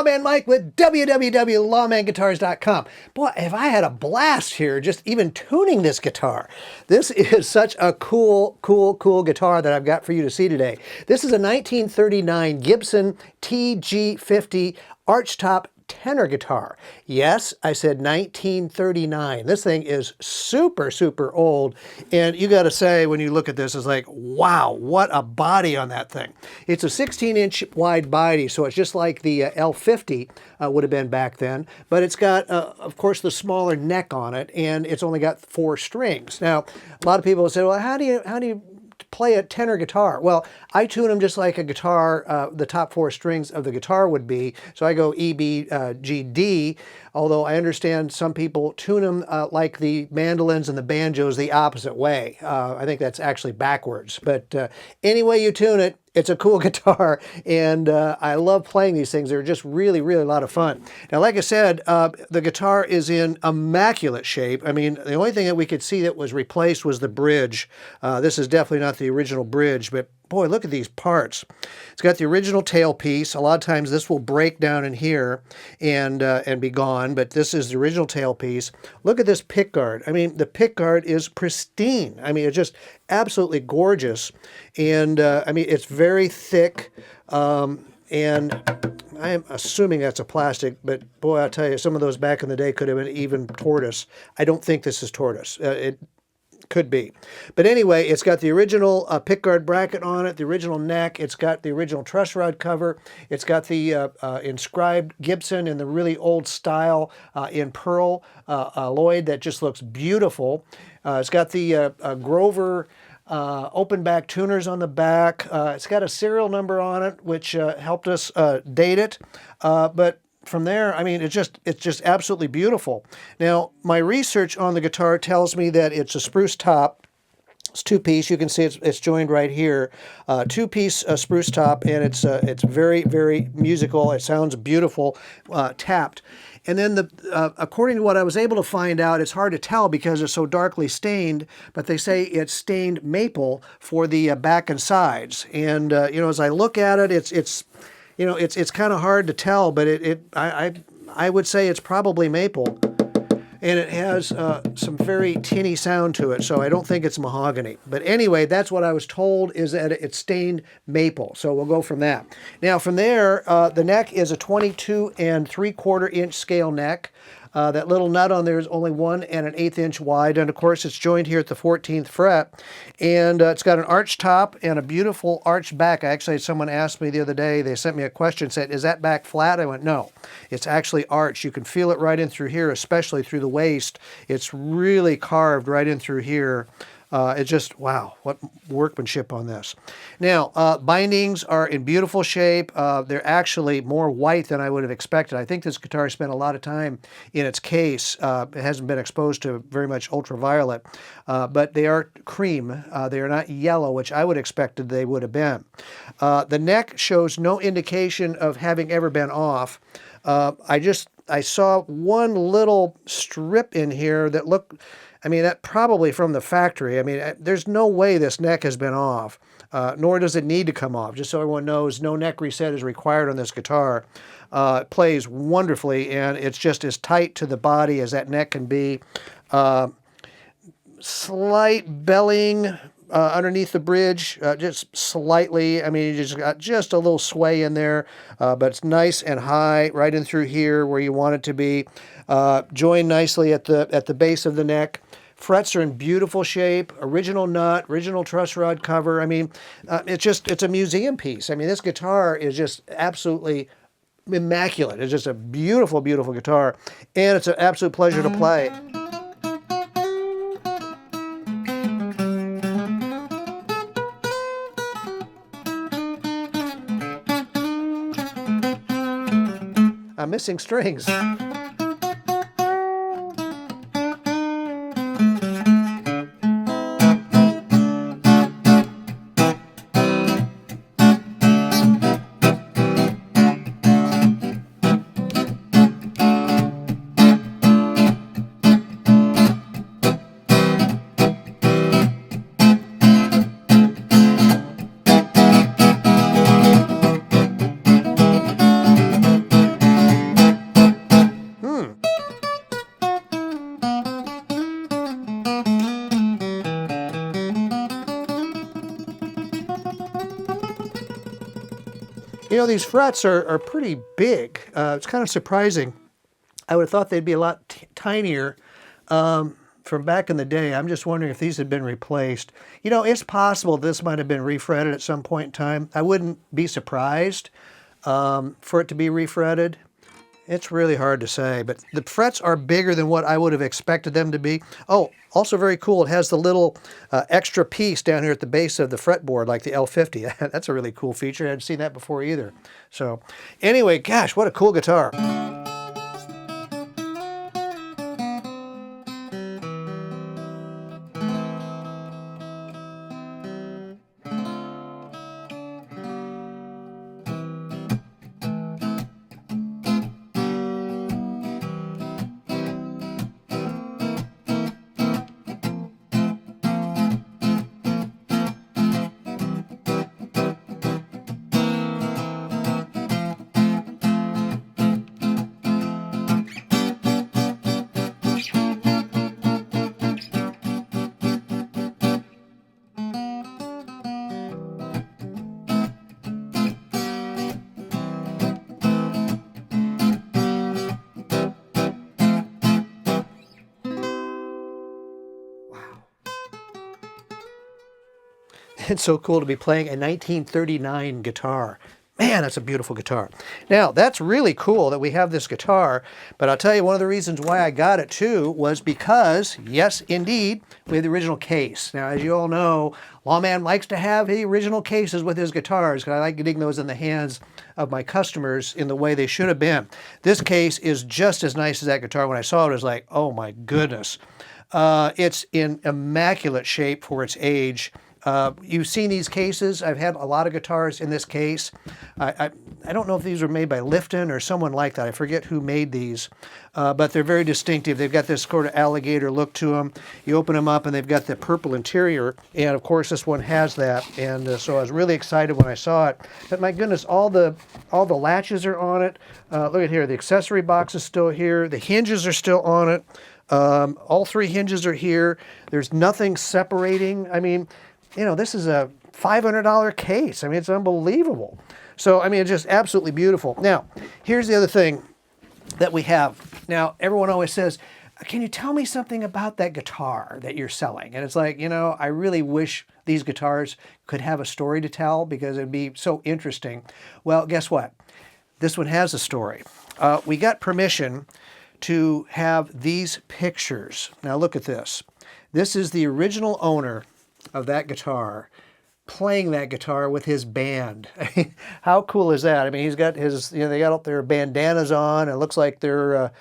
Lawman Mike with www.lawmanguitars.com. Boy, have I had a blast here just even tuning this guitar. This is such a cool guitar that I've got for you to see today. This is a 1939 Gibson TG-50 Archtop Tenor Guitar. Yes, I said 1939. This thing is super old, and you got to say, when you look at this, it's like, wow, what a body on that thing. It's a 16-inch wide body, so it's just like the L-50 would have been back then, but it's got, of course, the smaller neck on it, and it's only got 4 strings. Now, a lot of people say, well, how do you play a tenor guitar? Well, I tune them just like a guitar, the top 4 strings of the guitar would be. So I go E, B, G, D, although I understand some people tune them like the mandolins and the banjos the opposite way. I think that's actually backwards. But any way you tune it, it's a cool guitar, and I love playing these things. They're just really a lot of fun. Now, like I said, the guitar is in immaculate shape. I mean, the only thing that we could see that was replaced was the bridge. This is definitely not the original bridge, but boy, look at these parts. It's got the original tailpiece. A lot of times this will break down in here and be gone, but this is the original tailpiece. Look at this pickguard. I mean, the pickguard is pristine. I mean, it's just absolutely gorgeous. And I mean, it's very thick. And I'm assuming that's a plastic, but boy, I'll tell you, some of those back in the day could have been even tortoise. I don't think this is tortoise. It could be. But anyway, it's got the original pickguard bracket on it, the original neck. It's got the original truss rod cover. It's got the inscribed Gibson in the really old style in pearl alloyed that just looks beautiful. It's got the Grover open back tuners on the back. It's got a serial number on it, which helped us date it. But from there, I mean, it's just absolutely beautiful. Now, my research on the guitar tells me that it's a spruce top. It's 2-piece. You can see it's joined right here. 2-piece spruce top, and it's very musical. It sounds beautiful, tapped. And then according to what I was able to find out, it's hard to tell because it's so darkly stained, but they say it's stained maple for the back and sides. And you know, as I look at it, it's kind of hard to tell, but I would say it's probably maple. And it has some very tinny sound to it, so I don't think it's mahogany. But anyway, that's what I was told, is that it's stained maple. So we'll go from that. Now from there, the neck is a 22 3/4 inch scale neck. That little nut on there is only 1 1/8 inch wide, and of course it's joined here at the 14th fret. And it's got an arch top and a beautiful arched back. Actually, someone asked me the other day, they sent me a question, said, is that back flat? I went, no, it's actually arched. You can feel it right in through here, especially through the waist. It's really carved right in through here. It's just, wow, what workmanship on this. Now, bindings are in beautiful shape. They're actually more white than I would have expected. I think this guitar spent a lot of time in its case. It hasn't been exposed to very much ultraviolet, but they are cream. They are not yellow, which I would have expected they would have been. The neck shows no indication of having ever been off. I saw one little strip in here that looked, I mean, that probably from the factory. I mean, there's no way this neck has been off, nor does it need to come off. Just so everyone knows, no neck reset is required on this guitar. It plays wonderfully, and it's just as tight to the body as that neck can be. Slight belling underneath the bridge, just slightly. I mean, you just got just a little sway in there, but it's nice and high right in through here where you want it to be. Joined nicely at the base of the neck. Frets are in beautiful shape. Original nut, original truss rod cover. I mean, it's a museum piece. I mean, this guitar is just absolutely immaculate. It's just a beautiful guitar, and it's an absolute pleasure to play. I'm missing strings. You know, these frets are pretty big. It's kind of surprising. I would have thought they'd be a lot tinier from back in the day. I'm just wondering if these had been replaced. You know, it's possible this might have been refretted at some point in time. I wouldn't be surprised for it to be refretted. It's really hard to say, but the frets are bigger than what I would have expected them to be. Oh, also very cool, it has the little extra piece down here at the base of the fretboard, like the L-50. That's a really cool feature. I hadn't seen that before either. So anyway, gosh, what a cool guitar. It's so cool to be playing a 1939 guitar. Man, that's a beautiful guitar. Now, that's really cool that we have this guitar, but I'll tell you one of the reasons why I got it too was because, yes, indeed, we have the original case. Now, as you all know, Lawman likes to have the original cases with his guitars because I like getting those in the hands of my customers in the way they should have been. This case is just as nice as that guitar. When I saw it, I was like, oh my goodness. It's in immaculate shape for its age. You've seen these cases. I've had a lot of guitars in this case. I don't know if these were made by Lifton or someone like that. I forget who made these, but they're very distinctive. They've got this sort of alligator look to them. You open them up and they've got the purple interior, and of course this one has that. And so I was really excited when I saw it. But my goodness, all the latches are on it. Look at here, the accessory box is still here. The hinges are still on it. All three hinges are here. There's nothing separating. I mean, you know, this is a $500 case. I mean, it's unbelievable. So, I mean, it's just absolutely beautiful. Now, here's the other thing that we have. Now, everyone always says, can you tell me something about that guitar that you're selling? And it's like, you know, I really wish these guitars could have a story to tell because it'd be so interesting. Well, guess what? This one has a story. We got permission to have these pictures. Now, look at this. This is the original owner of that guitar playing that guitar with his band. I mean, how cool is that? I mean, he's got his, you know, they got their bandanas on. It looks like they're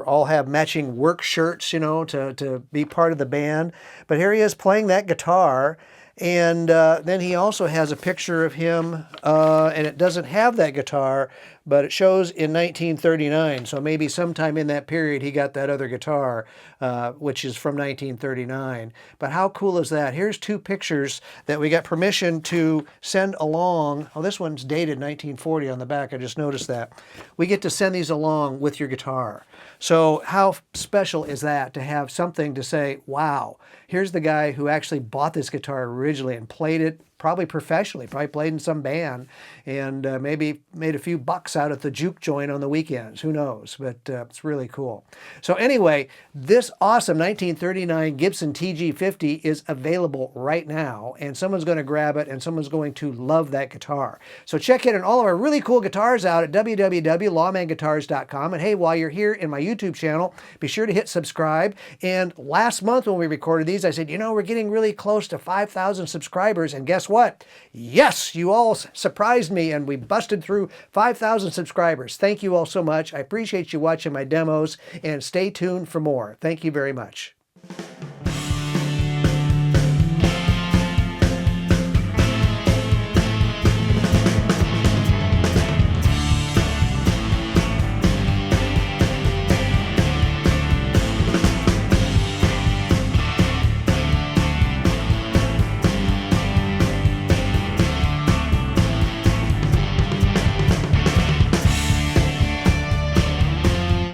all have matching work shirts, you know, to be part of the band. But here he is playing that guitar. And then he also has a picture of him, and it doesn't have that guitar, but it shows in 1939. So maybe sometime in that period he got that other guitar, which is from 1939. But how cool is that? Here's two pictures that we got permission to send along. Oh, this one's dated 1940 on the back. I just noticed that. We get to send these along with your guitar. So how special is that to have something to say, wow, here's the guy who actually bought this guitar originally and played it probably professionally, probably played in some band, and maybe made a few bucks out at the juke joint on the weekends. Who knows? But it's really cool. So anyway, this awesome 1939 Gibson TG-50 is available right now, and someone's going to grab it, and someone's going to love that guitar. So check in on all of our really cool guitars out at www.lawmanguitars.com. And hey, while you're here in my YouTube channel, be sure to hit subscribe. And last month when we recorded these, I said, you know, we're getting really close to 5,000 subscribers, and guess what? Yes, you all surprised me, and we busted through 5,000 subscribers. Thank you all so much. I appreciate you watching my demos, and stay tuned for more. Thank you very much.